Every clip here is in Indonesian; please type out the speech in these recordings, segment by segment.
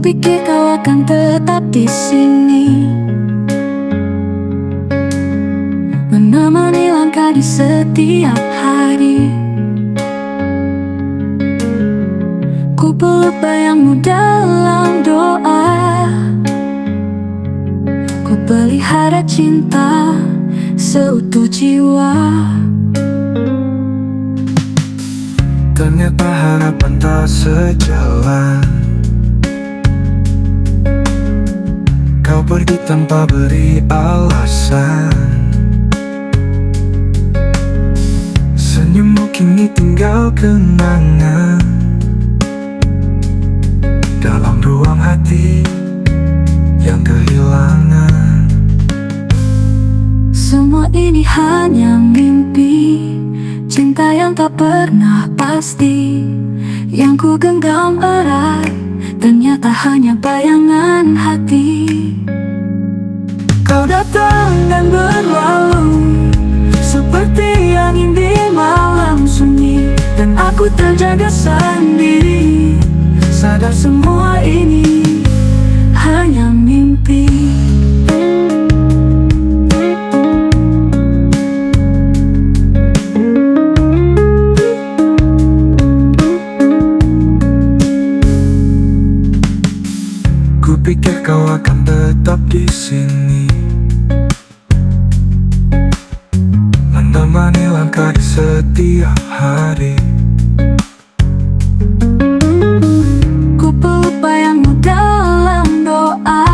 pikir kau akan tetap di sini, menemani langkah di setiap hari. Ku peluk bayangmu dalam doa, ku pelihara cinta seutuh jiwa. Ternyata harapan tak sejalan. Kau pergi tanpa beri alasan. Senyummu kini tinggal kenangan dalam ruang hati yang kehilangan. Semua ini hanya mimpi, cinta yang tak pernah pasti, yang ku genggam erat, ternyata hanya bayangan hati. Kau datang dan berlalu seperti angin di malam sunyi, dan aku terjaga sendiri, sadar semua ini hanya mimpi. Ku pikir kau akan tetap di sini, menemani langkah di setiap hari. Ku peluk bayangmu dalam doa,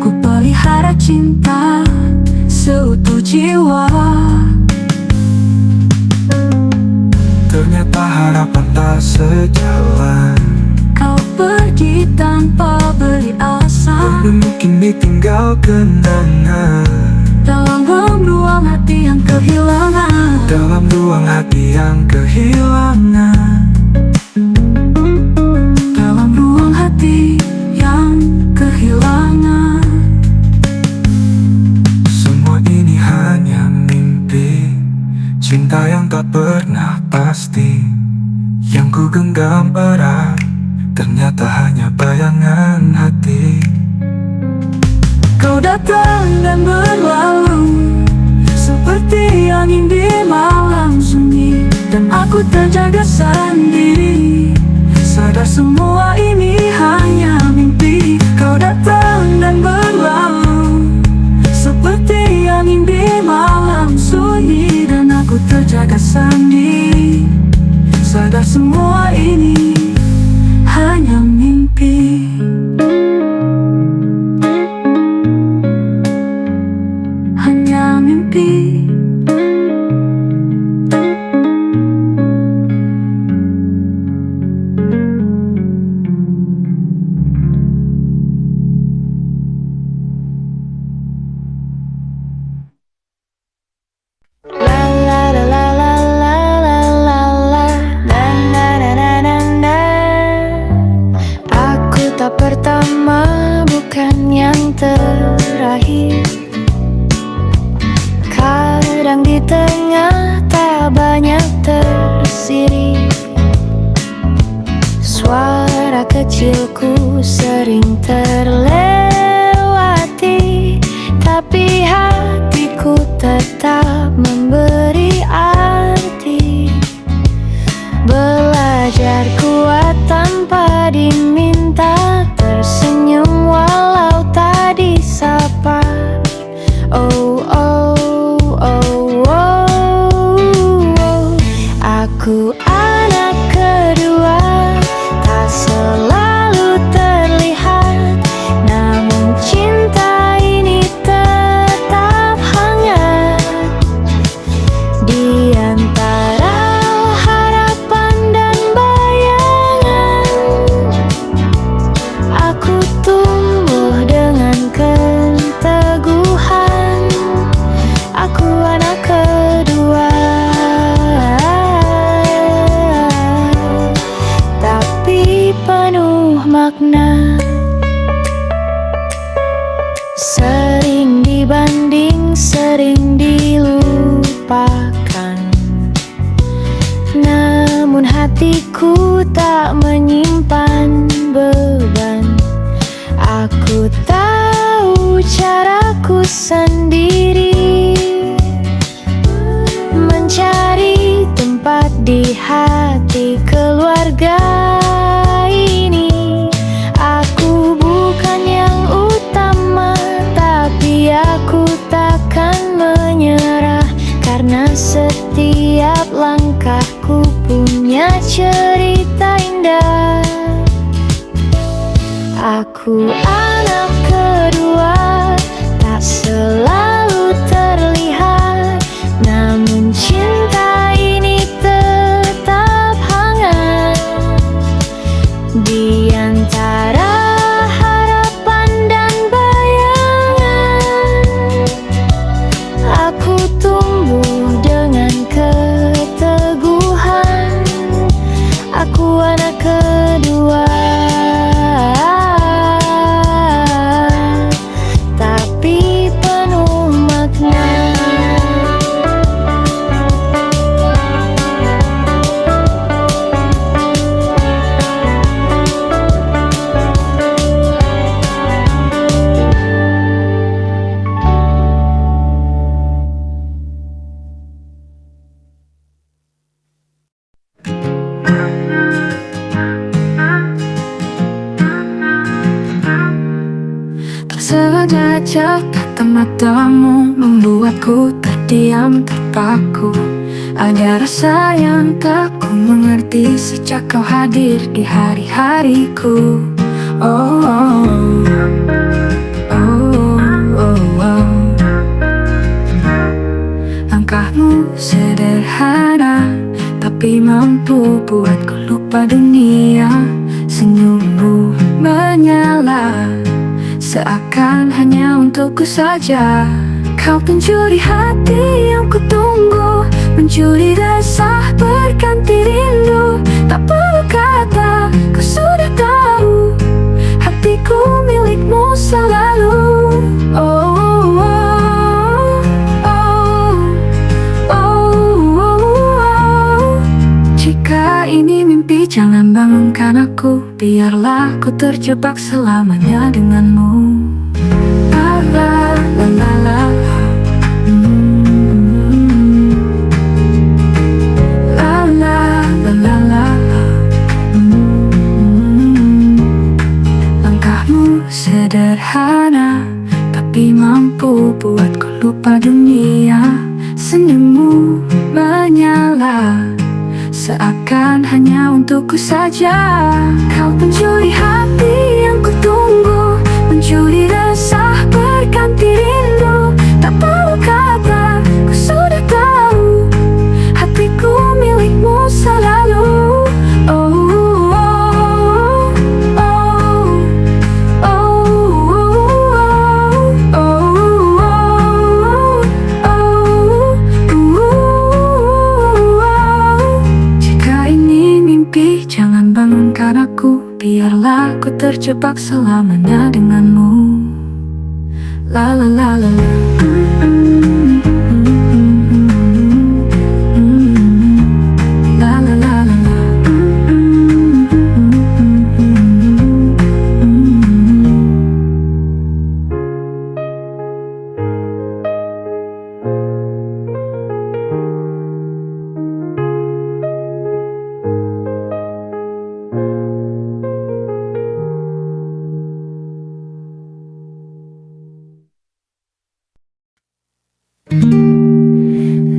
ku pelihara cinta seutuh jiwa. Ternyata harapan tak sejalan. Kau pergi tanpa beri alasan, Senyummu kini tinggal kenangan dalam ruang hati yang kehilangan. dalam ruang hati yang kehilangan. Dalam ruang hati yang kehilangan. Semua ini hanya mimpi, cinta yang tak pernah pasti, yang ku genggam erat, ternyata hanya bayangan hati. Kau datang dan berlalu seperti angin di malam sunyi, dan aku terjaga sendiri, sadar semua ini hanya mimpi. Kau datang dan berlalu seperti angin di malam sunyi, dan aku terjaga sendiri, sadar semua ini hanya mimpi. Hanya mimpi. Aku tak pertama, bukan yang terakhir. Kadang di tengah tak banyak tersiri, suara kecilku sering terlewati, tapi hatiku tetap memberi arti. Belajar kuat tanpa diminta, tersenyum walau tak disapa. Oh, oh, oh, oh, oh. Aku anak kedua, tak selalu terlihat, namun cinta ini tetap hangat. Di antara harapan dan bayangan, aku tumbuh dengan keteguhan. Aku anak kedua, tapi penuh makna. Sering dibanding, sering dilupakan, namun hatiku tak menyimpan beban. Aku tahu caraku sendiri mencari tempat di hati keluarga ini. Aku bukan yang utama, tapi aku takkan menyerah, karena setiap langkahku punya cerita indah. Aku anak kedua, tak selalu terlihat, namun cinta ini tetap hangat di antara harapan dan bayangan. Aku tumbuh dengan keteguhan, aku anak kedua, tapi penuh makna. Tak sengaja kata matamu membuatku terdiam terpaku. Ada rasa yang tak ku mengerti sejak kau hadir di hari-hariku. Oh, oh, oh, oh, oh. Langkahmu sederhana, tapi mampu buatku lupa dunia. Senyummu menyala, seakan hanya untukku saja. Kau pencuri hati yang kutunggu, mencuri resah berganti rindu. Tak perlu kata, kau sudah tahu, hatiku milikmu selalu. Oh, oh, oh, oh, oh, oh. Jika ini mimpi, jangan bangunkan aku, biarlah ku terjebak selamanya denganmu. La la la la la. La la la la la. Langkahmu sederhana, tapi mampu buatku lupa dunia. Senyummu menyala, seakan hanya untukku saja. Kau pencuri hati yang kutunggu, mencuri resah berganti rindu. Tak perlu kata, ku sudah tahu, hatiku milikmu selalu. Oh, oh, oh, oh, oh, oh. Jika ini mimpi, jangan bangunkan aku, biarlah ku terjebak selamanya denganmu. La la la la la. La la la la la.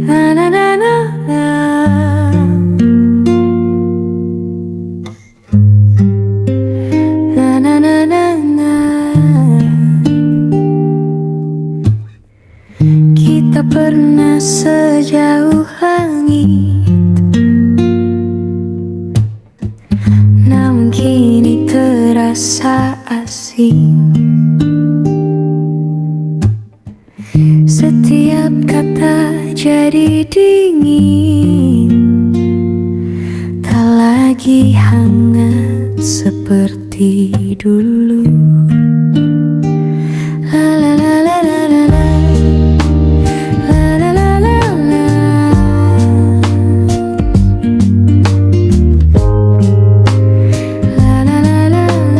Na na na na na. Na na na na na. Kita pernah sejauh langit, namun kini terasa asing. Setiap kata jadi dingin, tak lagi hangat seperti dulu. La la la la la la la. La la la la la. La la la la la.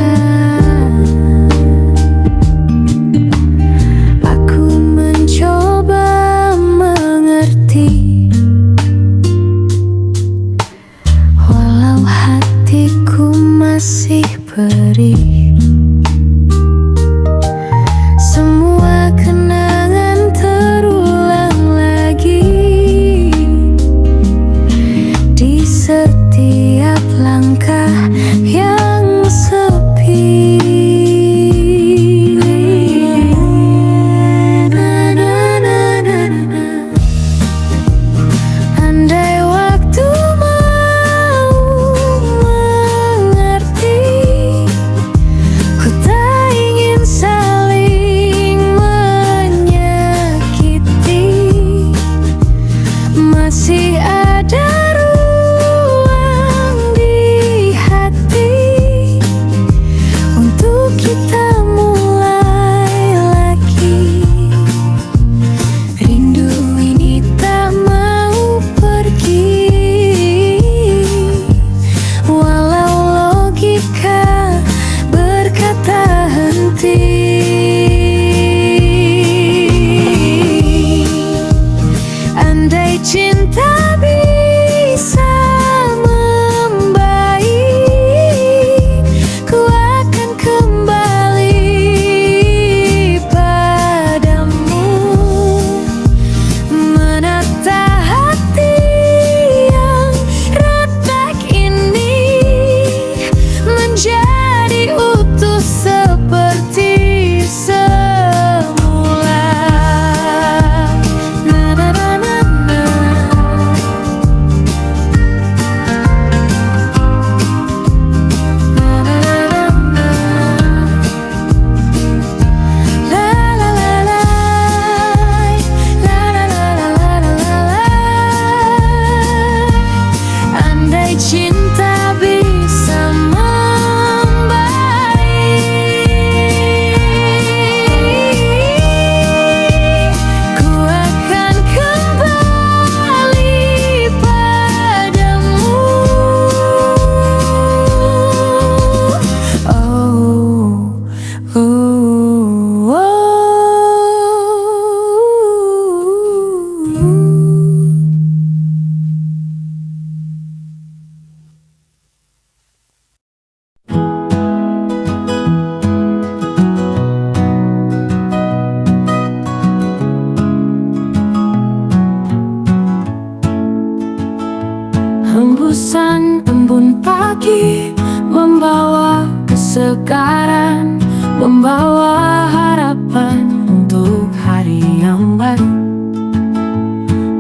Hembusan embun pagi membawa kesegaran, membawa harapan untuk hari yang baru.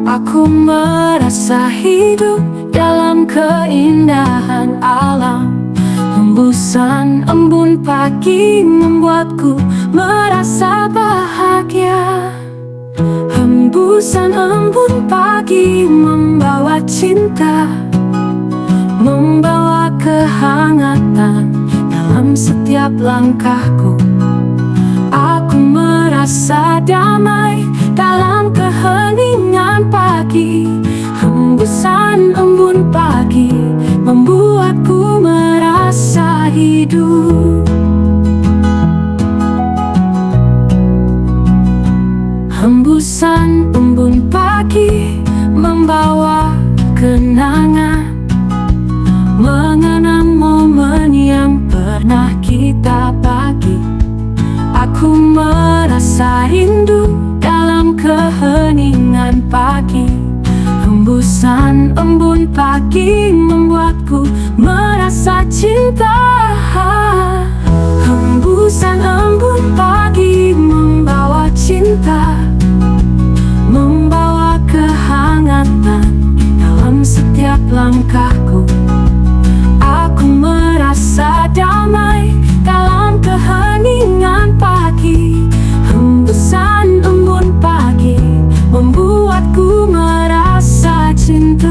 Aku merasa hidup dalam keindahan alam. Hembusan embun pagi membuatku merasa bahagia. Hembusan embun pagi membawa cinta, membawa kehangatan dalam setiap langkahku. Aku merasa damai dalam keheningan pagi. Hembusan embun pagi membuatku merasa hidup. Hembusan embun pagi membawa kenangan, mengenang momen yang pernah kita bagi. Aku merasa rindu dalam keheningan pagi. Hembusan embun pagi membuatku merasa cinta. Hembusan embun pagi membawa cinta, membawa kehangatan dalam setiap langkahku. Aku merasa damai dalam keheningan pagi. Hembusan embun pagi membuatku merasa cinta.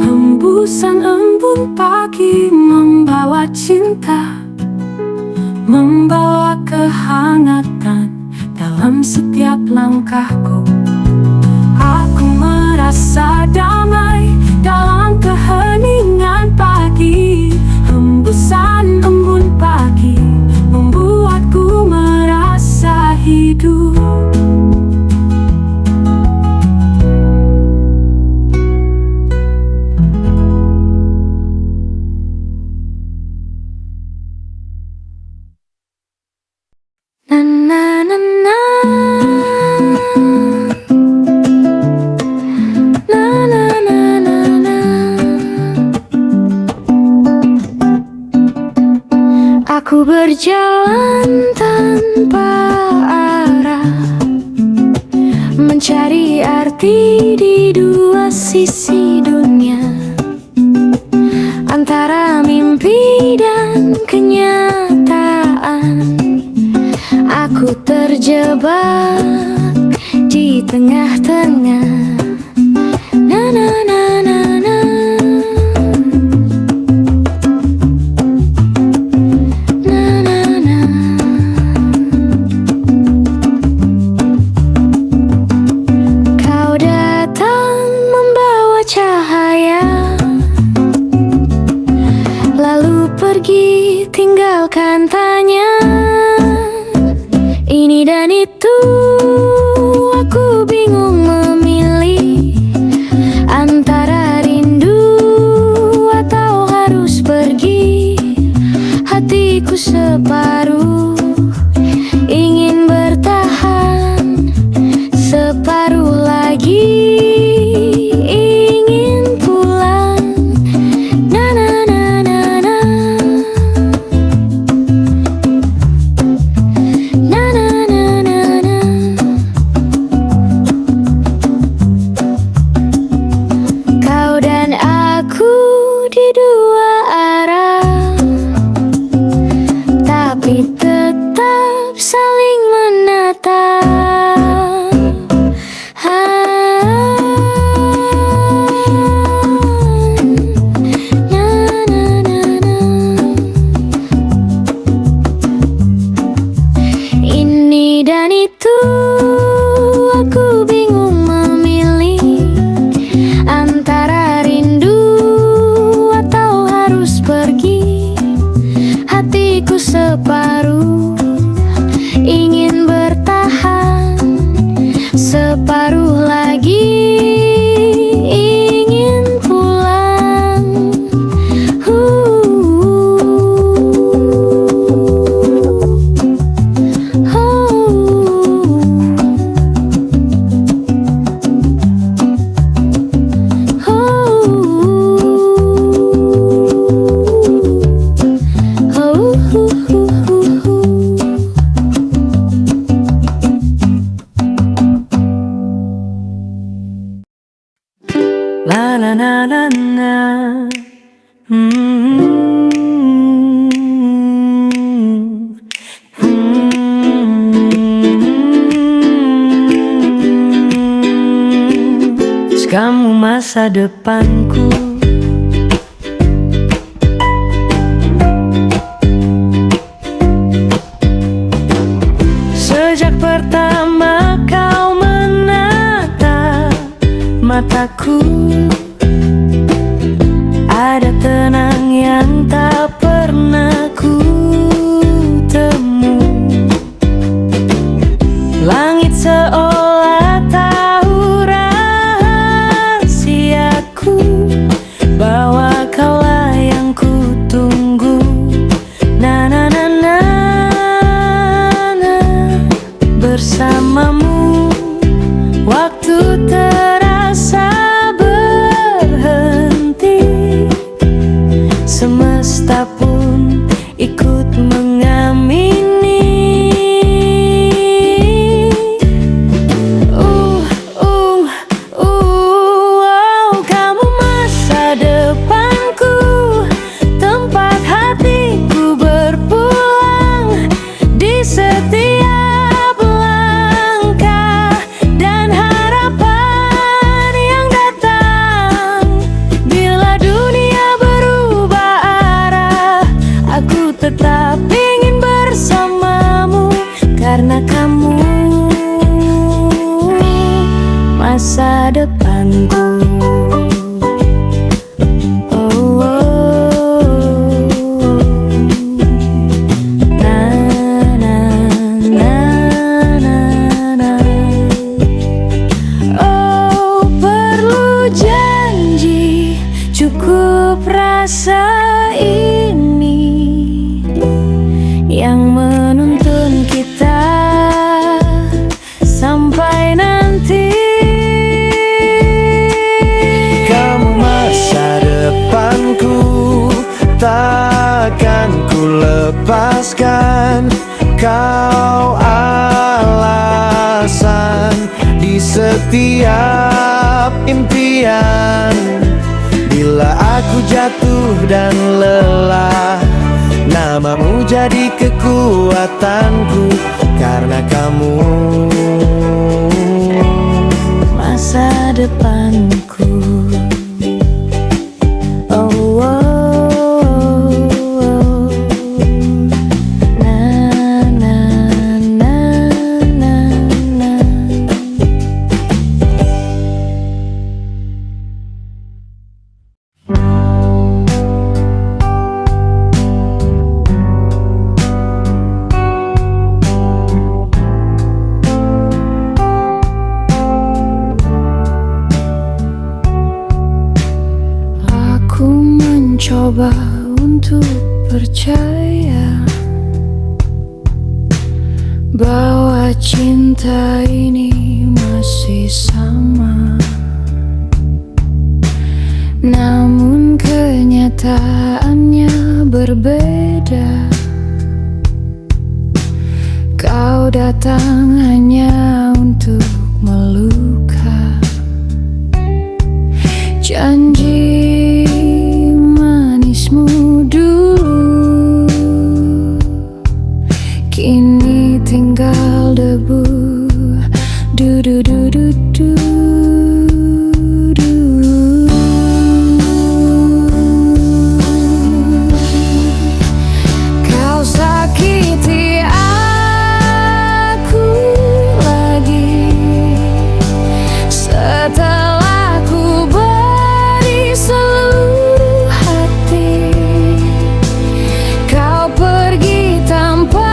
Hembusan embun pagi membawa cinta, membawa kehangatan dalam setiap langkahku. Aku merasa damai dalam keheningan pagi. Hembusan embun pagi membuatku merasa hidup. Na na na na, na na na na na. Aku berjalan tanpa arah, mencari arti di dua sisi dunia, antara mimpi dan kenyataan. Aku terjebak di tengah-tengah. Na na na na na. Na na na. Kau datang membawa cahaya, lalu pergi tinggalkan tanya. Ini dan itu, aku bingung memilih antara rindu atau harus pergi. Hatiku separuh ingin bertahan, separuh lagi ingin pulang. Na na na na na. Na na na na na. Kau dan aku di dua arah, tapi tetap masa depanku. Sejak pertama kau menatap mataku, ada tenang yang tak pernah ku temu. Langit seolah tahu rahasiaku, bahwa kaulah yang ku tunggu. Na na na na na. Bersamamu waktu terasa berhenti, semesta pun ikut mengamini. Kamu masa depanku, tempat hatiku berpulang di setiap langkah dan harapan yang datang. Bila dunia berubah arah, aku tetap ingin bersamamu, karena kamu masa depanku. Oh, oh, oh. Na na na na na. Oh, perlu janji, cukup rasa ini yang menuntun kita sampai nanti. Kamu masa depanku, takkan ku lepaskan. Kau alasan di setiap impian. Bila aku jatuh dan lelah, namamu jadi kekuatanku, karena kamu Masa depanku. Oh, oh, oh. Na na na na na. Aku mencoba untuk percaya bahwa cinta ini masih sama, namun kenyataannya berbeda. Kau datang hanya untuk meluka. Janji manismu dulu kini tinggal debu. Du du du du du du. Kau sakiti aku lagi setelah ku beri seluruh hati. Kau pergi tanpa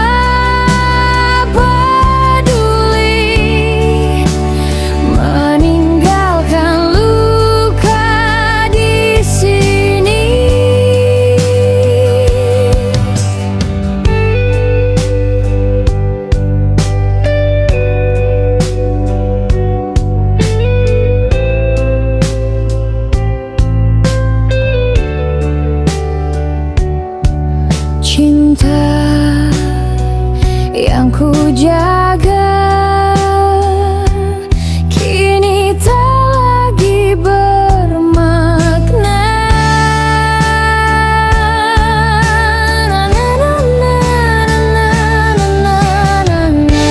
peduli, meninggalkan luka di sini. Cinta yang ku jaga kini tak lagi bermakna. Na, na, na, na, na, na, na, na.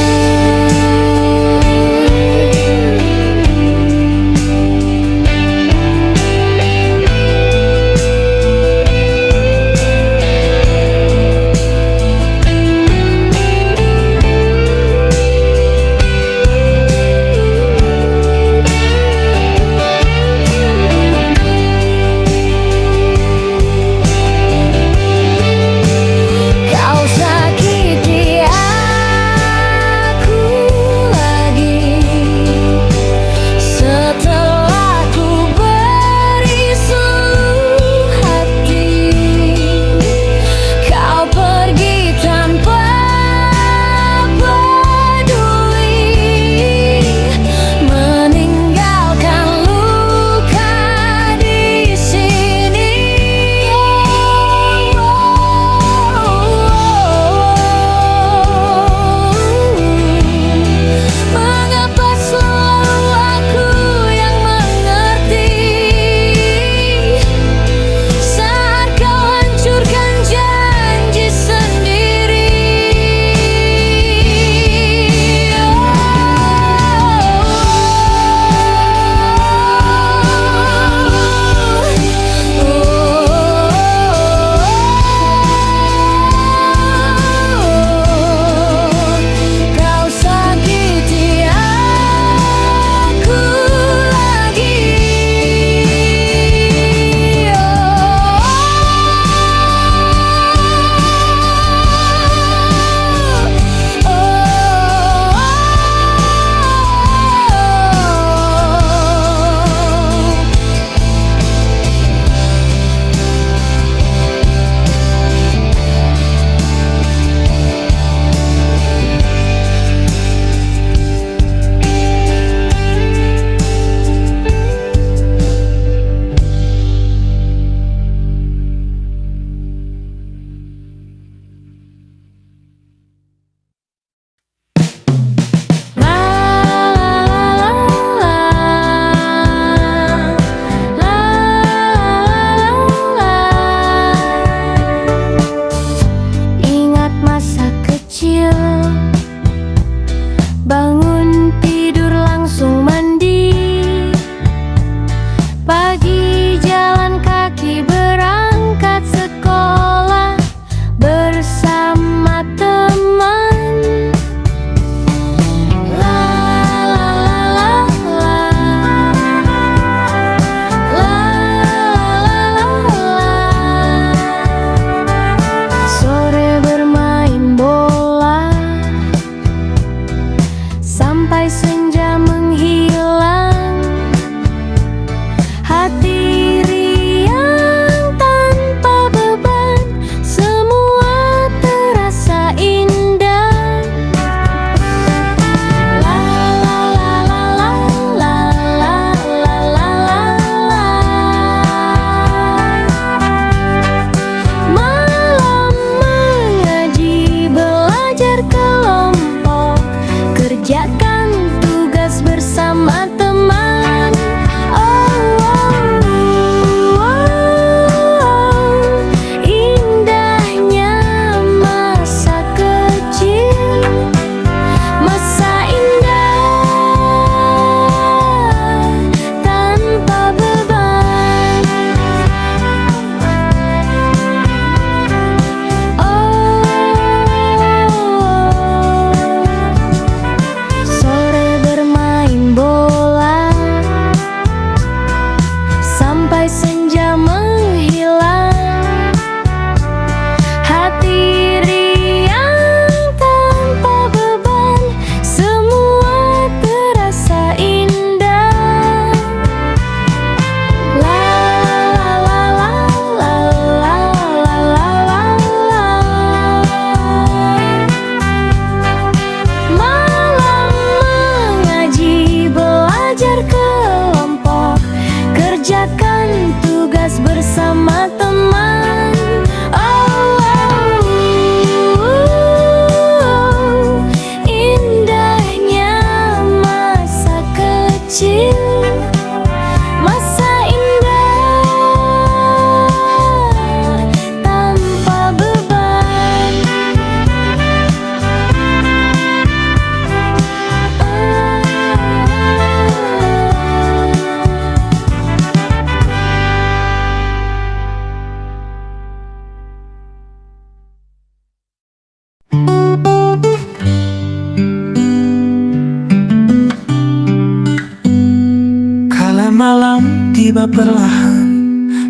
tiba perlahan.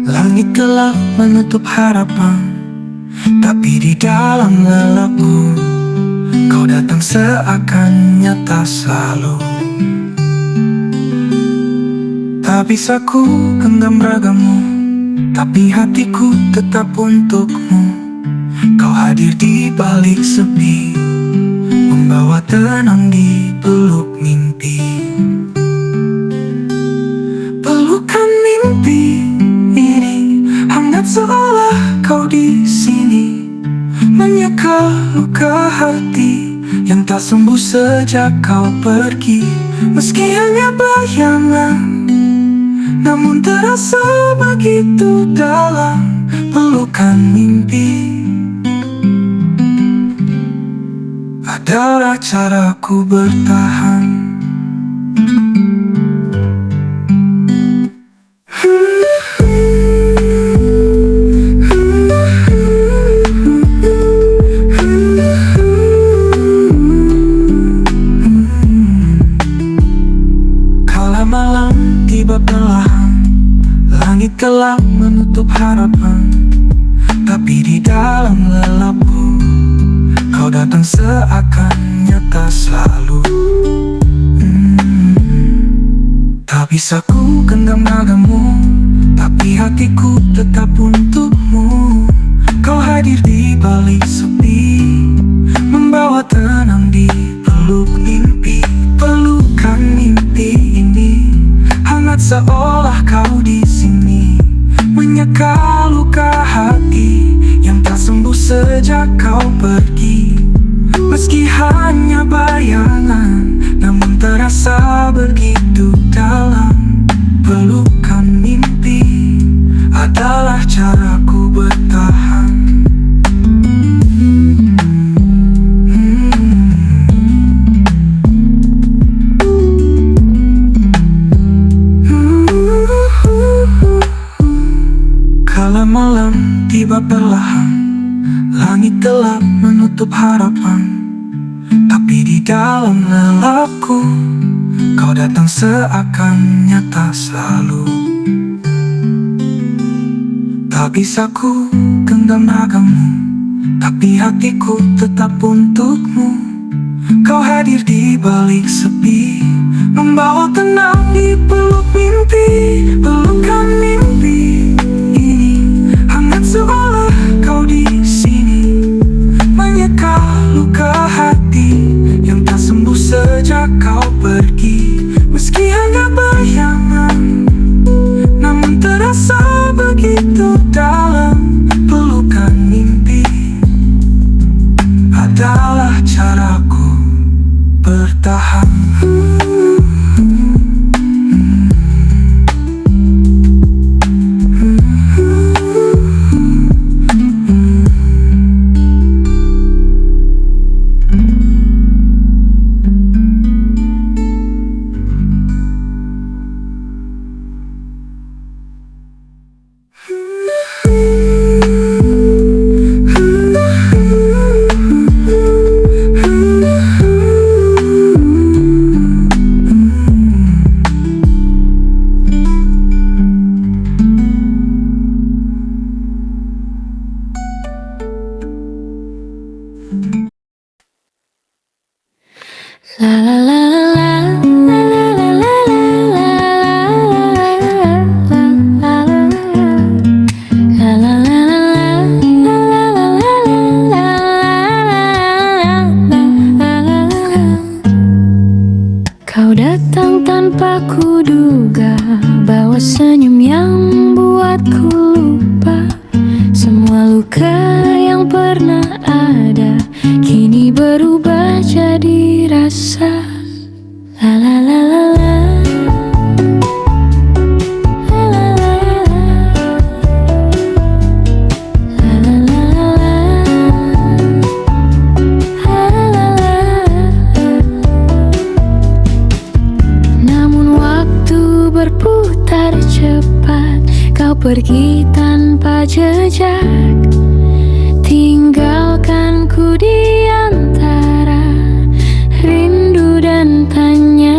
Langit gelap menutup harapan, tapi di dalam lelapku kau datang seakan nyata selalu. Tak bisa ku genggam ragamu, tapi hatiku tetap untukmu. Kau hadir di balik sepi, membawa tenang di peluk mimpi. Pelukan mimpi ini hangat seolah kau di sini, menyeka luka hati yang tak sembuh sejak kau pergi. Meski hanya bayangan, namun terasa begitu dalam pelukan mimpi. Adalah caraku bertahan. Kala malam tiba perlahan, langit gelap menutup harapan, tapi di dalam lelapku kau datang seakan nyata selalu. Tak bisa ku genggam ragamu, tapi hatiku tetap untukmu. Kau hadir di balik sepi, membawa tenang di peluk mimpi. Pelukan mimpi ini hangat seolah kau di sini, menyeka luka hati yang tak sembuh sejak kau pergi. Meski hanya bayangan, namun terasa begitu dalam pelukan mimpi. Adalah caraku bertahan. Kala malam tiba perlahan, langit gelap menutup harapan, tapi di dalam lelapku kau datang seakan nyata selalu. Tak bisa ku genggam ragamu, tapi hatiku tetap untukmu. Kau hadir di balik sepi, membawa tenang di peluk mimpi. Pelukan mimpi ini hangat seolah kau di sini, menyeka luka hati yang tak sembuh sejak kau pergi. Meski hanya bayangan, namun terasa begitu dalam pelukan mimpi. Adalah caraku bertahan. La la la la la la Kau datang tanpa kuduga, bawa senyum yang buatku lupa semua luka yang pernah ada, kini berubah jadi rasa. La la la la la. Berputar cepat, kau pergi tanpa jejak, tinggalkanku di antara rindu dan tanya.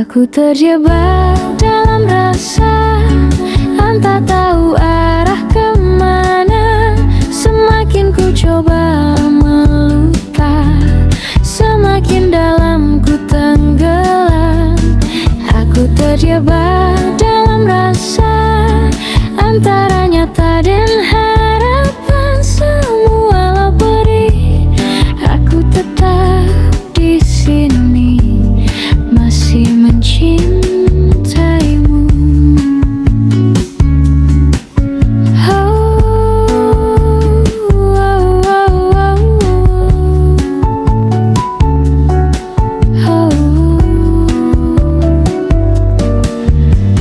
Aku terjebak dalam rasa, entah tahu arah kemana. Semakin ku coba melupa, semakin dalam ku tenggelam. Aku terjebak dalam rasa, antara nyata dan harapan. Semua perih, aku tetap di sini, masih mencintaimu.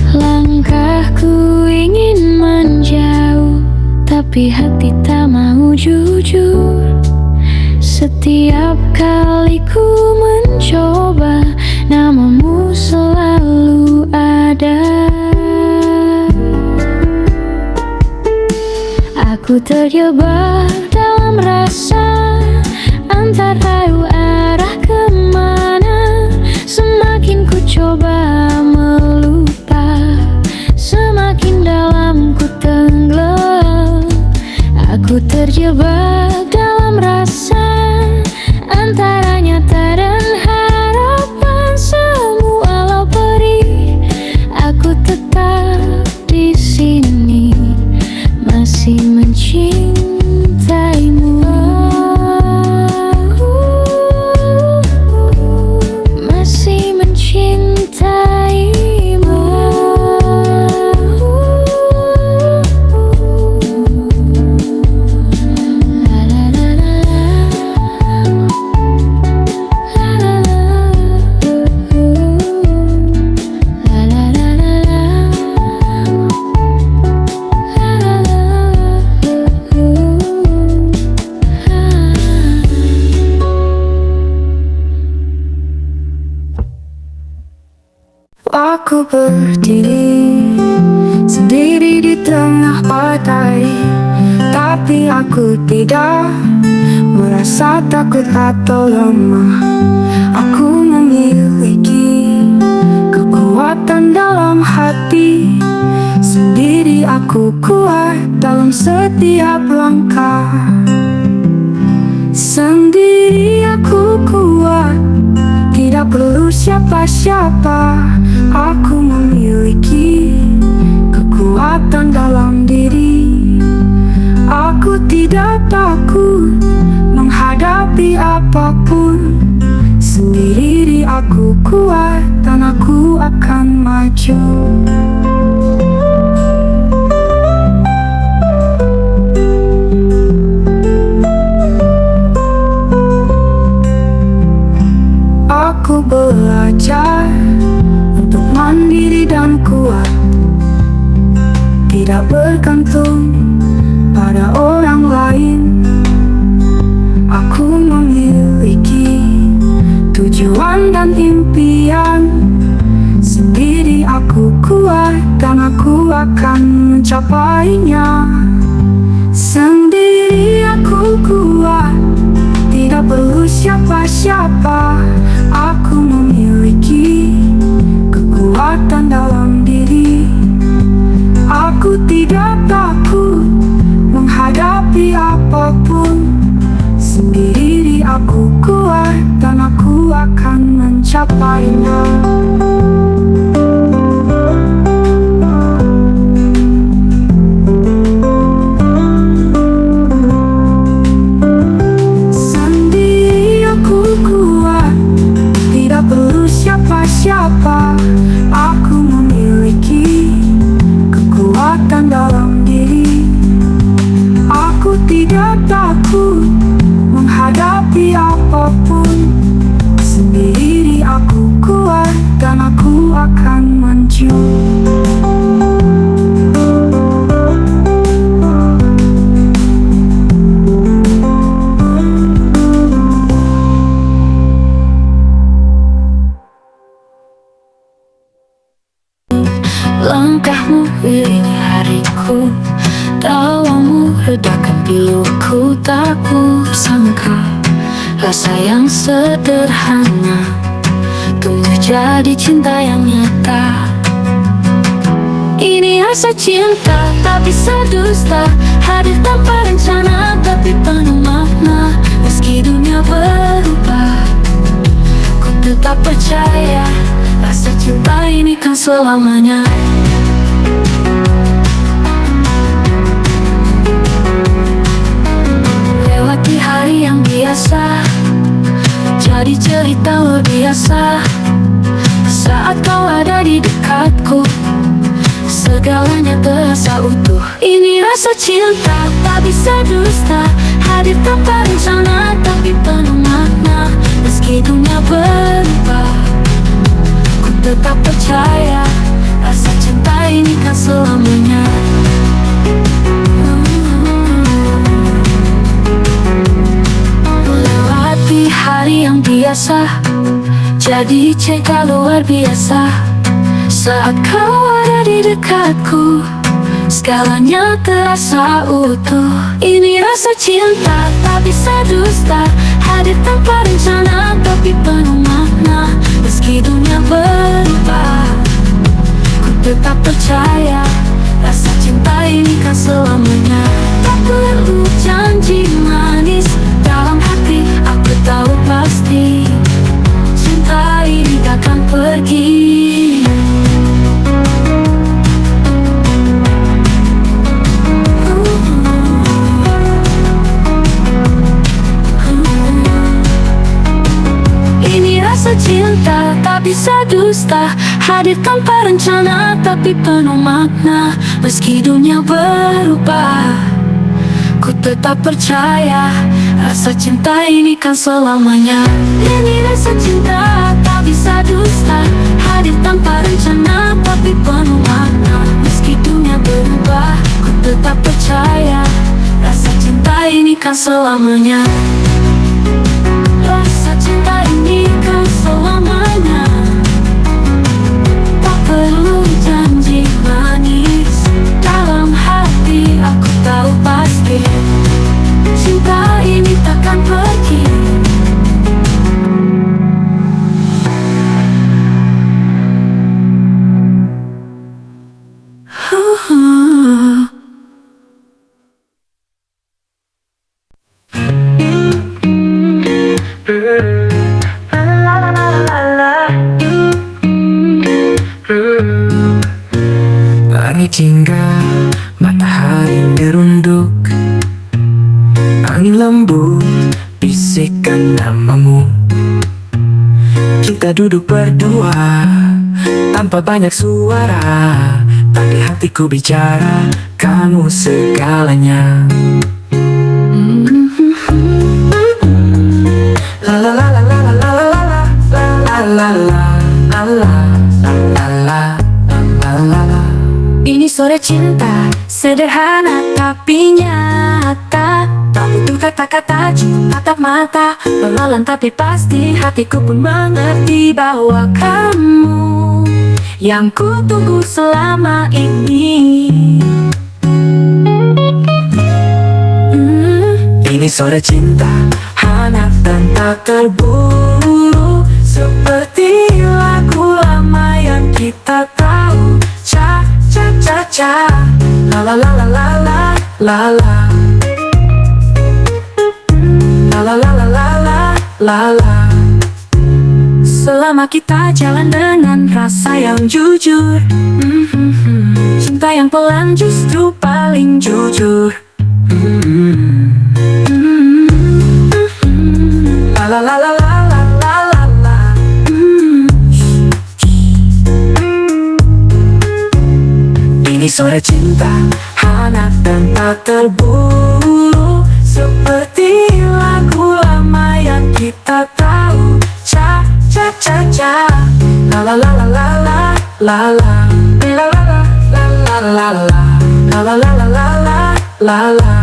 Langkahku ingin menjauh, tapi hati tak mau jujur. Setiap kali ku mencoba, namamu selalu ada. Aku terjebak dalam rasa, entah tahu arah kemana. Semakin ku coba melupa, semakin dalam ku tenggelam. Aku terjebak dalam rasa, antara nyata dan harapan. Semua perih, aku tetap di sini, masih mencintaimu. Masih mencintaimu. La la la la la. La la la la la. Aku berdiri sendiri di tengah badai, tapi aku tidak merasa takut atau lemah. Aku memiliki kekuatan dalam hati, sendiri aku kuat dalam setiap langkah. Sendiri aku kuat, tidak perlu siapa-siapa. Aku memiliki kekuatan dalam diri. Aku tidak takut menghadapi apapun. Sendiri aku kuat dan aku akan maju. Aku belajar untuk mandiri dan kuat, tidak bergantung pada orang lain. Aku memiliki tujuan dan impian. Sendiri aku kuat dan aku akan mencapainya. Sendiri aku kuat, tidak perlu siapa-siapa. Aku memiliki kekuatan dalam diri. Aku tidak takut menghadapi apapun. Sendiri aku kuat dan aku akan mencapainya. Siapa? Aku memiliki kekuatan dalam diri. Aku tidak takut menghadapi apapun. Sendiri aku kuat dan aku akan maju. Langkahmu iringi hariku, tawamu redakan piluku. Tak kusangka rasa yang sederhana tumbuh jadi cinta yang nyata. Ini rasa cinta tak bisa dusta, hadir tanpa rencana tapi penuh makna. Meski dunia berubah, ku tetap percaya rasa cinta ini kan selamanya. Lewati hari yang biasa, jadi cerita luar biasa. Saat kau ada di dekatku, segalanya terasa utuh. Ini rasa cinta tak bisa dusta, hadir tanpa rencana tapi penuh makna. Meski dunia berubah, ku tetap percaya rasa cinta ini kan selamanya. Lewati hari yang biasa, jadi cerita luar biasa. Saat kau ada di dekatku, segalanya terasa utuh. Ini rasa cinta tak bisa dusta, hadir tanpa rencana tapi penuh makna. Meski dunia berubah, ku tetap percaya rasa cinta ini kan selamanya. Tak perlu janji manis, dalam hati aku tahu pasti cinta ini takkan pergi. Ini rasa cinta tak bisa dusta, hadir tanpa rencana tapi penuh makna. Meski dunia berubah, ku tetap percaya rasa cinta ini kan selamanya. Ini rasa cinta tak bisa dusta, hadir tanpa rencana tapi penuh makna. Meski dunia berubah, ku tetap percaya rasa cinta ini kan selamanya. Rasa cinta ini kan selamanya. Tak perlu janji manis, dalam hati aku tahu pasti cinta ini takkan pergi. Langit hingga matahari merunduk, angin lembut bisikan namamu. Kita duduk berdua tanpa banyak suara, tapi hatiku bicara kamu segalanya. La la la la la la la la la la la la la la la. Ini sore cinta, sederhana tapi nyata. Tak butuh kata-kata, cuma tatap mata. Pelan tapi pasti, hatiku pun mengerti bahwa kamu yang ku tunggu selama ini. Ini sore cinta, hangat dan tak terburu, seperti lagu lama yang kita tahu. Cha cha cha cha, la la la la la la la la, la la la la la la la la. Selama kita jalan dengan rasa yang jujur, cinta yang pelan justru paling jujur. La la la la la la la la. Ini sore cinta, hangat dan tak terburu, seperti lagu lama yang kita tahu. Cha cha cha cha, la la la la la la la la, la la la la la la la, la la la la la la la.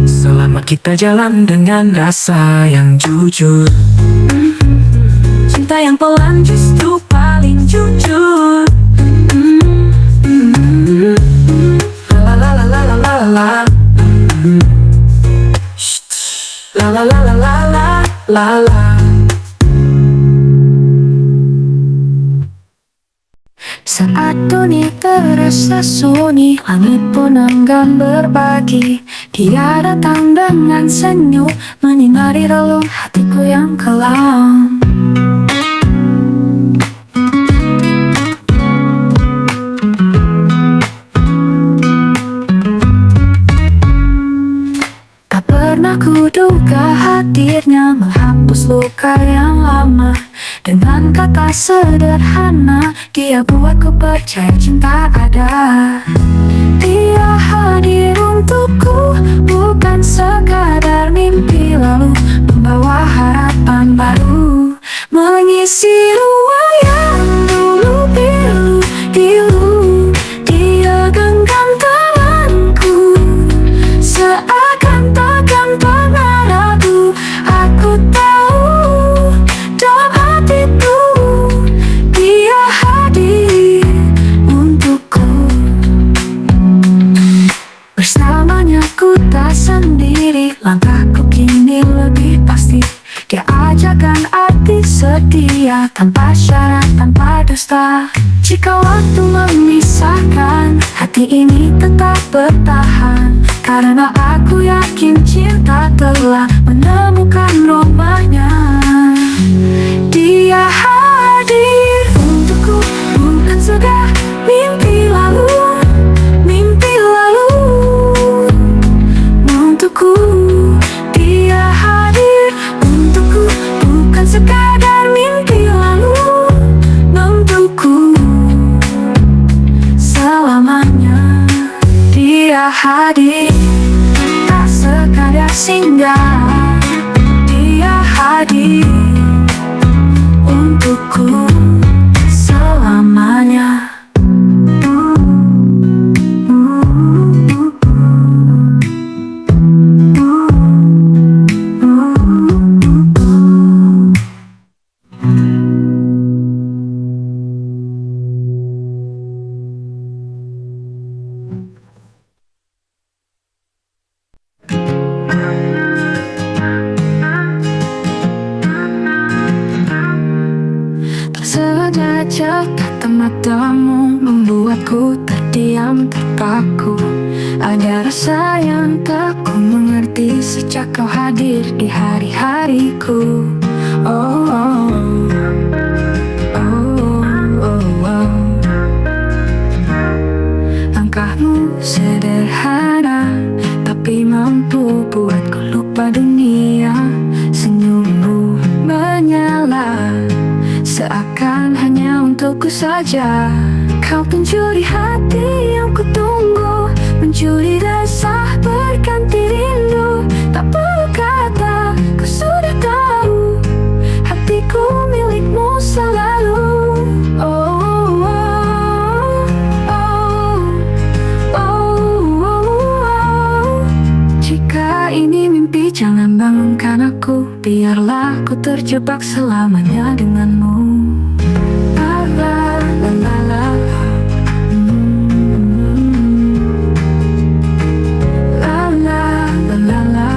Selama kita jalan dengan rasa yang jujur, Cinta yang pelan justru paling jujur. la la la la la la la, la la la la la la la la. Saat dunia terasa sunyi, langit pun enggan berbagi. Dia datang dengan senyum, menyinari relung hatiku yang kelam. Tak pernah kuduga hadirnya menghapus luka yang lama. Dengan kata sederhana, dia buatku percaya cinta ada. Dia hadir untukku, bukan sekadar mimpi lalu, membawa harapan baru, mengisi ruang yang dulu pilu. Dia genggam tanganku, seakan takkan pernah ragu. Aku tahu dalam hatiku dia hadir untukku. Bersamanya ku tak sendiri, langkahku kini lebih pasti. Dia ajarkan arti setia, tanpa syarat, tanpa dusta. Jika waktu memisahkan, hati ini tetap bertahan. Karena aku yakin cinta telah menemukan rumahnya. Dia hadir untukku, bukan sekedar mimpi lalu. Mimpi lalu untukku. Dia hadir untukku, bukan sekadar mimpi lalu. Untukku selamanya. Dia hadir, tak sekadar singgah. Dia hadir untukku selamanya. Sengaja kata matamu membuatku terdiam, terpaku. Ada rasa yang tak ku mengerti sejak kau hadir di hari-hariku. Oh, oh, oh, oh, oh. Langkahmu sederhana, tapi mampu buatku lupa dunia. Senyummu menyala, seakan hanya untukku saja. Kau pencuri hati yang kutunggu, mencuri resah berganti rindu. Tak perlu kata, kau sudah tahu, hatiku milikmu selalu. Oh, oh, oh, oh, oh. Jika ini mimpi, jangan bangunkan aku. Biarlah ku terjebak selamanya denganmu. La la la la la. La la la la la.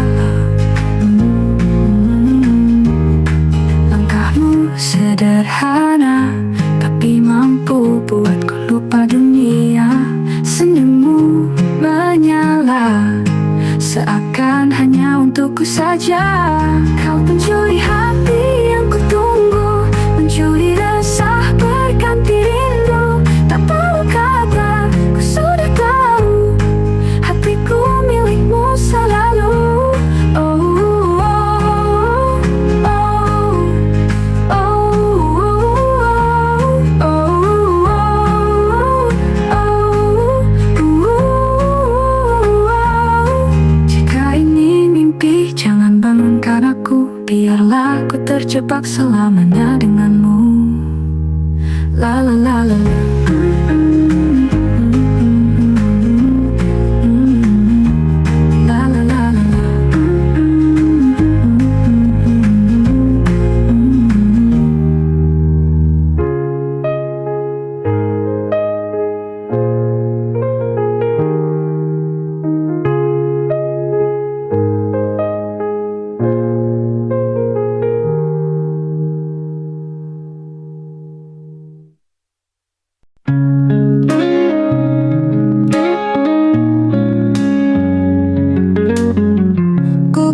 Langkahmu sederhana, tapi mampu buatku lupa dunia. Senyummu menyala, seakan hanya untukku saja. Kau pencuri hati yang kutunggu, mencuri resah berganti rindu. Tak perlu kata, ku sudah tahu, hatiku milikmu selalu. Oh, oh, oh, oh, oh, oh. Jika ini mimpi, jangan bangunkan aku. Biarlah ku terjebak selamanya denganmu. La la la la la.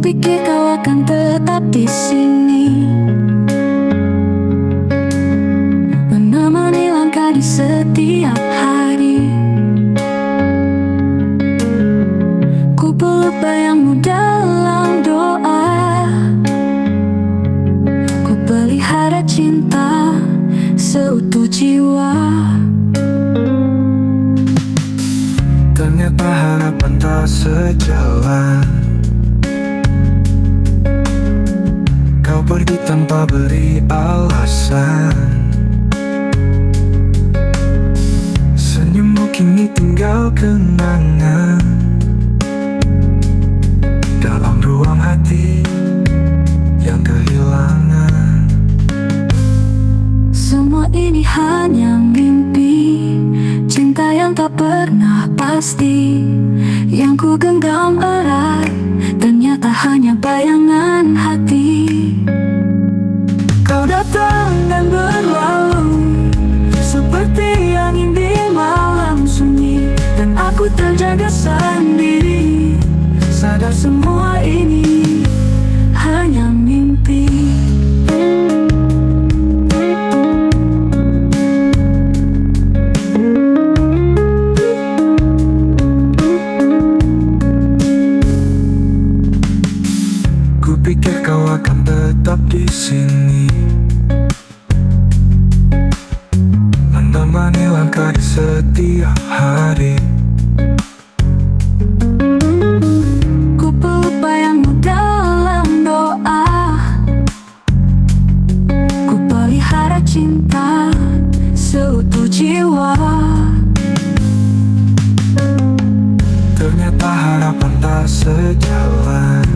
Kupikir kau akan tetap di sini, menemani langkah di setiap hari. Ku peluk bayangmu dalam doa, ku pelihara cinta seutuh jiwa. Ternyata harapan tak sejalan. Kau pergi tanpa beri alasan. Senyummu kini tinggal kenangan dalam ruang hati yang kehilangan. Semua ini hanya mimpi, cinta yang tak pernah pasti, yang ku genggam erat, ternyata hanya bayangan hati. Kau datang dan berlalu seperti angin di malam sunyi, dan aku terjaga sendiri, sadar semua ini hanya mimpi. Kupikir kau akan tetap di sini, menemani langkah di setiap hari. Ku peluk bayangmu dalam doa, ku pelihara cinta seutuh jiwa. Ternyata harapan tak sejalan.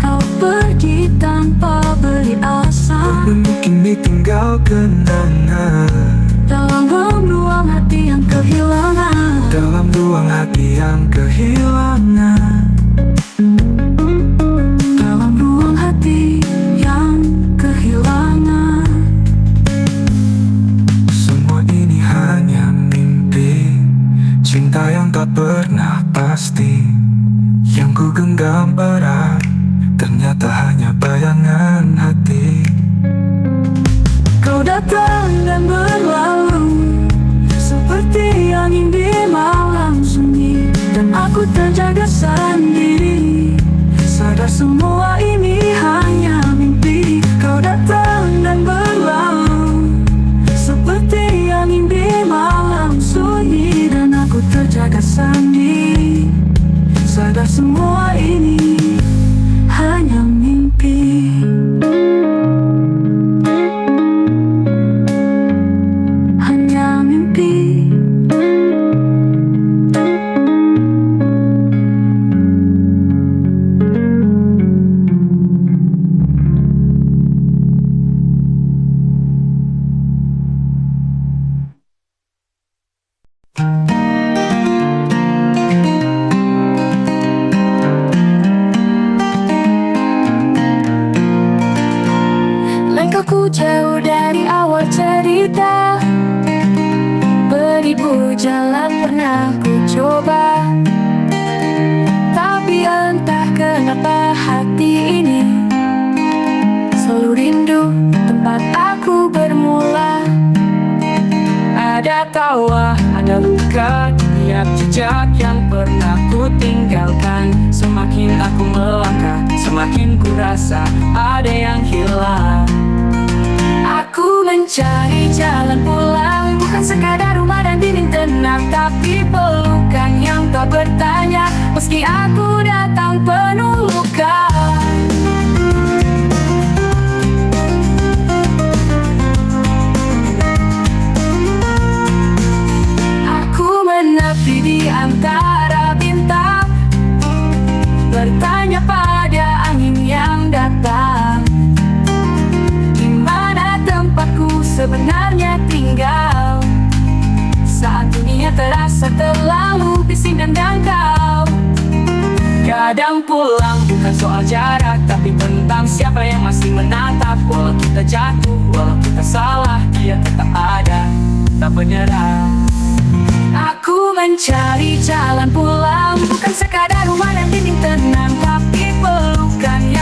Kau pergi tanpa beri alasan, Senyummu kini tinggal kenangan dalam ruang hati yang kehilangan. dalam ruang hati yang kehilangan. Dalam ruang hati yang kehilangan. Semua ini hanya mimpi, cinta yang tak pernah pasti, yang ku genggam erat, ternyata hanya bayangan hati. Kau datang dan berlalu seperti angin di malam sunyi, dan aku terjaga sendiri, sadar semua ini hanya mimpi. Kau datang dan berlalu seperti angin di malam sunyi, dan aku terjaga sendiri, sadar semua ini hanya mimpi. Hanya mimpi. Langkahku jauh dari awal cerita, beribu jalan pernah ku coba, tapi entah kenapa hati ini selalu rindu tempat aku bermula. Ada tawa, ada luka, tiap jejak yang pernah ku tinggalkan. Semakin aku melangkah, semakin ku rasa ada yang hilang. Aku mencari jalan pulang, bukan sekadar rumah dan dinding tenang, tapi pelukan yang tak bertanya, meski aku datang penuh luka. Aku menepi di antara bintang, bertanya pada angin yang datang, di mana tempatku sebenarnya tinggal, saat dunia terasa terlalu bising dan dangkal. Kadang pulang bukan soal jarak, tapi tentang siapa yang masih menatap. Walau kita jatuh, walau kita salah, dia tetap ada, tak menyerah. Aku mencari jalan pulang, bukan sekadar rumah dan dinding tenang, tapi pelukan yang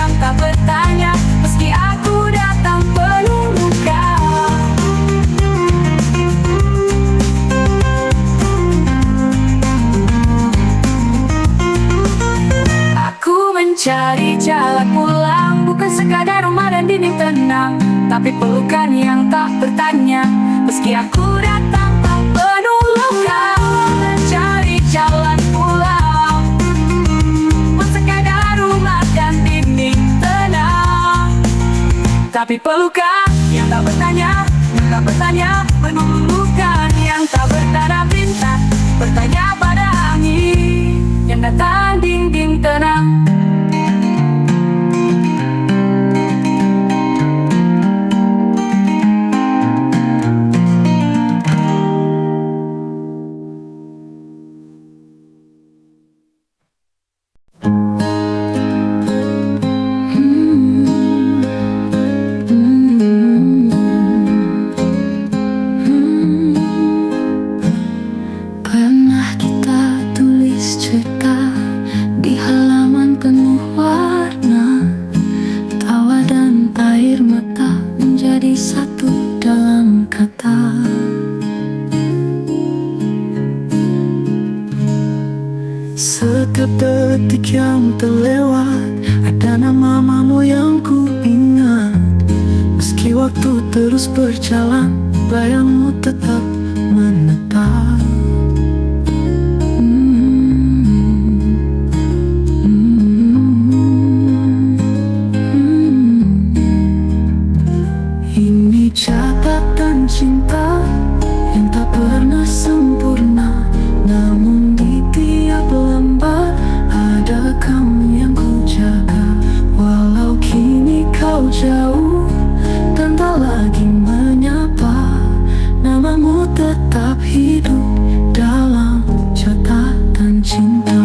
Cari jalan pulang, bukan sekadar rumah dan dinding tenang, tapi pelukan yang tak bertanya. Meski aku datang tak penuh luka, cari jalan pulang, bukan sekadar rumah dan dinding tenang, tapi pelukan yang tak bertanya, penuh lukan yang tak bertanda bintang, bertanya pada angin yang datang dinding tenang. Pernah kita tulis cerita di halaman penuh warna, tawa dan air mata menjadi satu dalam kata. Setiap detik yang terlewat ada nama-namamu yang ku ingat. Meski waktu terus berjalan, bayangmu tetap menetap. Ini catatan cinta yang tak pernah sempurna, namun di tiap lembar ada kamu yang ku jaga. Walau kini kau jauh dan tak lagi menyapa, namamu tetap hidup dalam catatan cinta.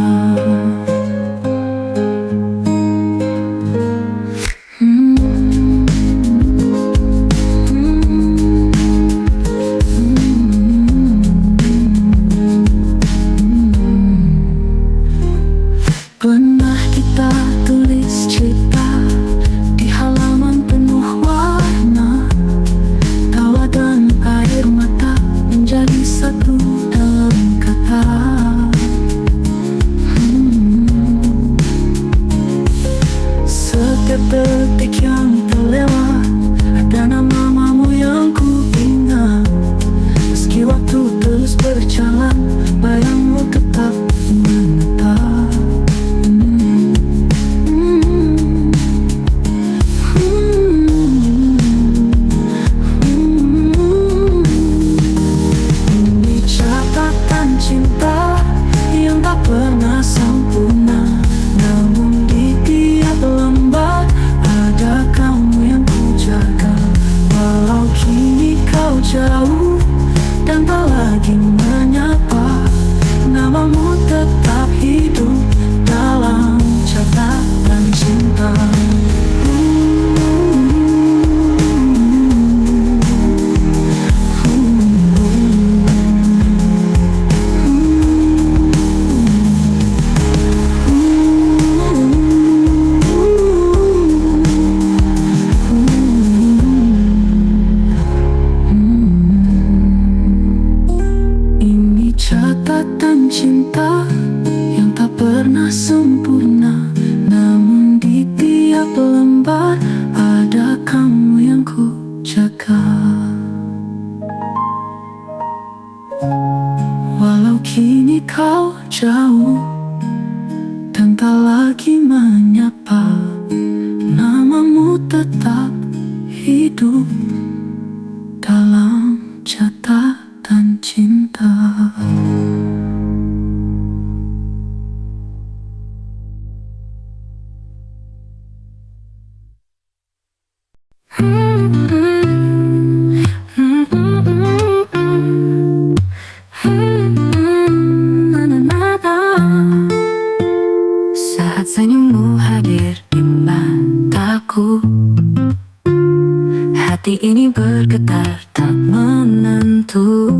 Pernah kita tulis cerita di halaman penuh warna, tawa dan air mata menjadi satu dalam kata. Setiap detik yang terlewat ada nama-namamu yang ku ingat. Meski waktu terus berjalan, bayangmu tetap menetap. Ini catatan cinta yang tak pernah sempurna, namun di tiap lembar ada kamu yang ku jaga. Walau kini kau jauh dan tak lagi menyapa, namamu tetap hidup dalam catatan cinta. Ini catatan cinta yang tak pernah sempurna, namun di tiap lembar ada kamu yang ku jaga. Walau kini kau jauh dan tak lagi menyapa, namamu tetap hidup dalam catatan cinta. Saat senyummu hadir di mataku, hati ini bergetar tak menentu.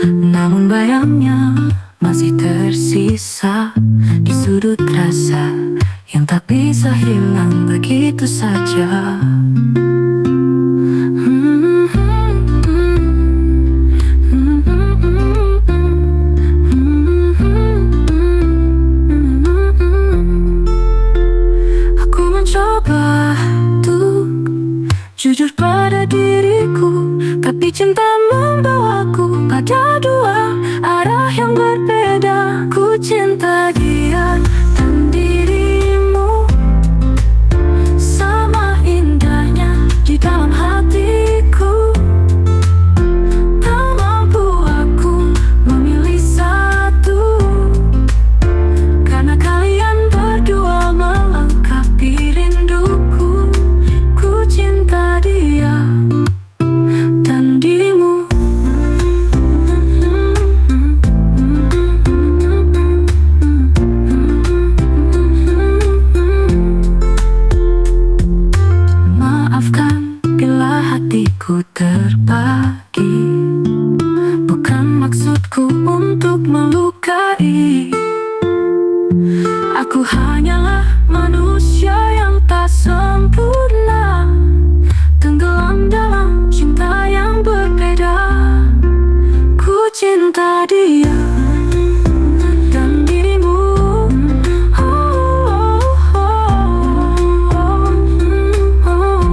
Namun bayangnya masih tersisa di sudut rasa yang tak bisa hilang begitu saja. cinta membawaku pada dua arah yang berbeda. Ku cinta dia dan dirimu, sama indahnya di dalam hatiku. Tak mampu aku memilih satu, karena kalian berdua melengkapi rinduku. Ku cinta dia dan dirimu. Maafkan bila hatiku terbagi, bukan maksudku untuk melukai. Aku hanyalah manusia yang tak sempurna, tenggelam dalam cinta yang berbeda. Ku cinta dia dan dirimu. Oh, oh, oh, oh, oh.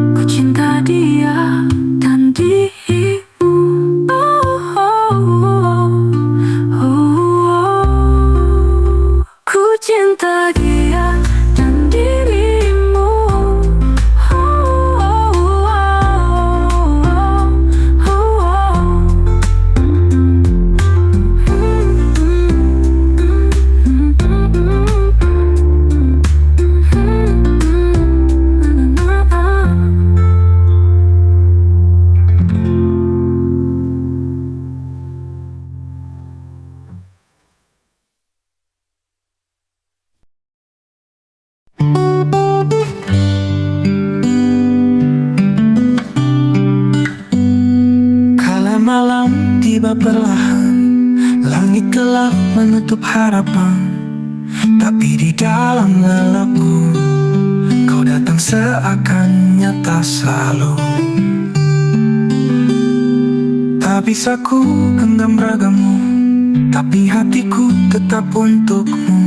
Ku cinta dia dan dirimu. Oh, oh, oh, oh. Ku cinta dia dan dirimu. Oh, oh, oh, oh. Kala malam tiba perlahan, langit gelap menutup harapan. Tapi di dalam lelapku, kau datang seakan nyata selalu. Tak bisa ku genggam ragamu, tapi hatiku tetap untukmu.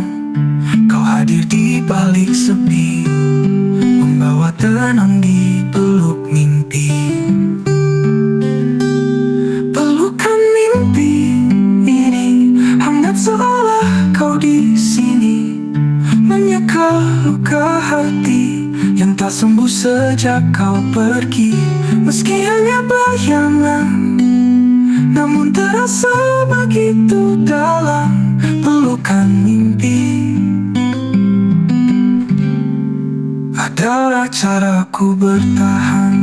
Kau hadir di balik sepi, membawa tenang di peluk mimpi. Pelukan mimpi ini hangat seolah kau di sini, menyeka luka hati yang tak sembuh sejak kau pergi. Meski hanya bayangan, namun terasa begitu dalam pelukan mimpi. Adalah caraku bertahan.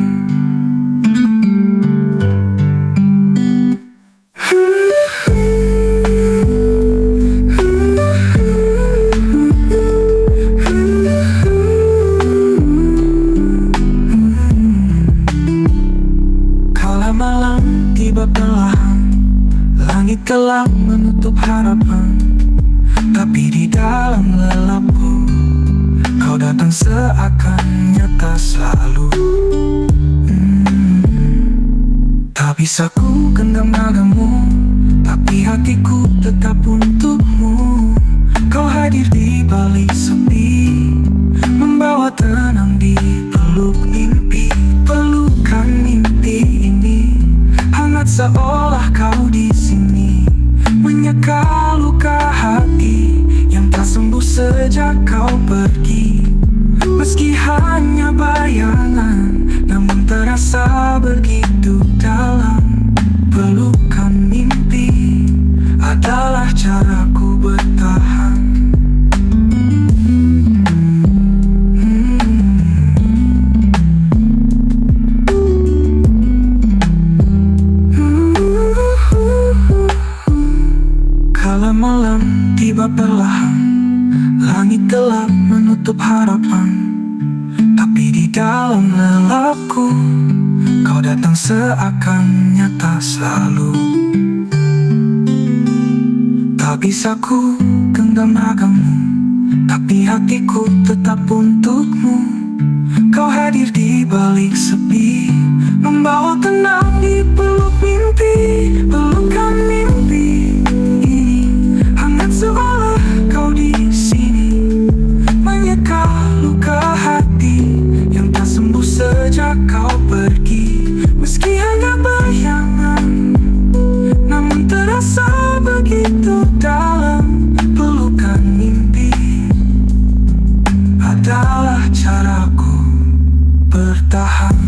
Kala malam tiba perlahan, langit gelap menutup harapan. Tapi di dalam lelapku, kau datang seakan nyata selalu. Tak bisa ku genggam ragamu, tapi hatiku tetap untukmu. Kau hadir di balik sepi, membawa tenang di peluk mimpi. Pelukan mimpi ini hangat seolah kau di sini, menyeka luka hati yang tak sembuh sejak kau pergi. Meski hanya bayangan, namun terasa begitu dalam pelukan mimpi. Adalah caraku bertahan. Kala malam tiba perlahan, langit gelap menutup harapan. Tapi di dalam lelapku, kau datang seakan nyata selalu. Tak bisa ku genggam ragamu, tapi hatiku tetap untukmu. Kau hadir di balik sepi, membawa tenang di peluk mimpi, pelukan mimpi. Hangat seolah kau di sini, menyeka luka hati yang tak sembuh sejak kau pergi. Meski hanya bayangan, namun terasa begitu dalam. Pelukan mimpi adalah caraku bertahan.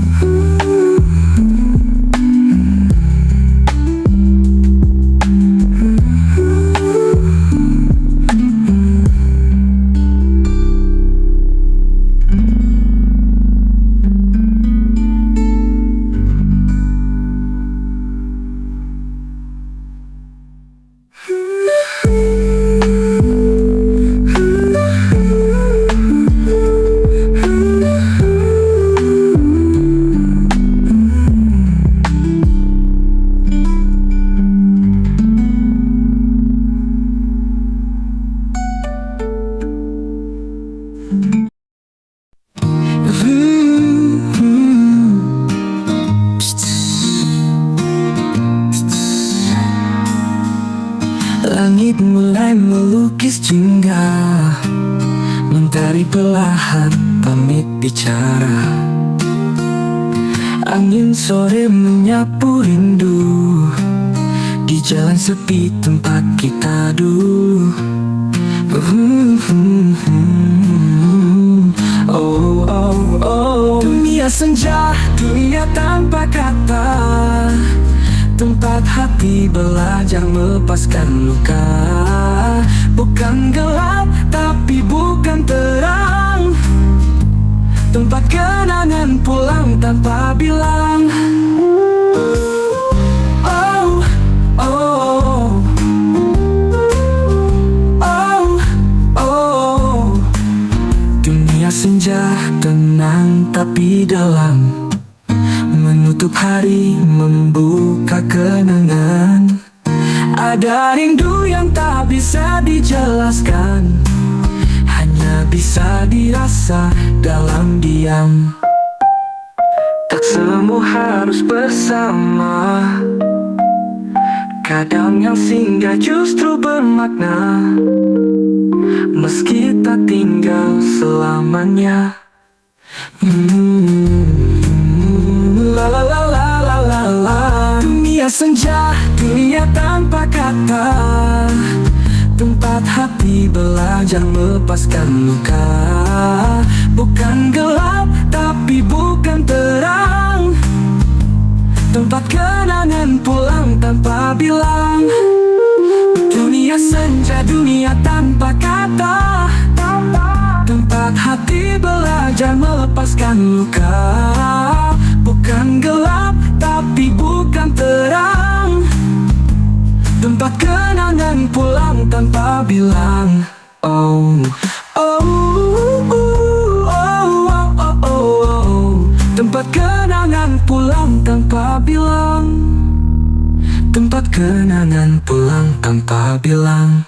Langit mulai melukis jingga, mentari perlahan pamit bicara. Angin sore menyapu rindu di jalan sepi tempat kita dulu. Oh, oh, oh. Dunia senja, dunia tanpa kata, tempat hati belajar melepaskan luka. Bukan gelap, tapi bukan terang, tempat kenangan pulang tanpa bilang. Oh, oh, oh, oh. Dunia senja tenang tapi dalam, menutup hari, membuka kenangan. Ada rindu yang tak bisa dijelaskan, hanya bisa dirasa dalam diam. Tak semua harus bersama, kadang yang singgah justru bermakna. Meski tak tinggal selamanya. La la la la la la la. Dunia senja, dunia tanpa kata, tempat hati belajar melepaskan luka. Bukan gelap, tapi bukan terang, tempat kenangan pulang tanpa bilang. Dunia senja, dunia tanpa kata, tempat hati belajar melepaskan luka. Bukan gelap, tapi bukan terang, tempat kenangan pulang tanpa bilang. Oh, oh, oh, oh, oh, oh, oh. Tempat kenangan pulang tanpa bilang, tempat kenangan pulang tanpa bilang.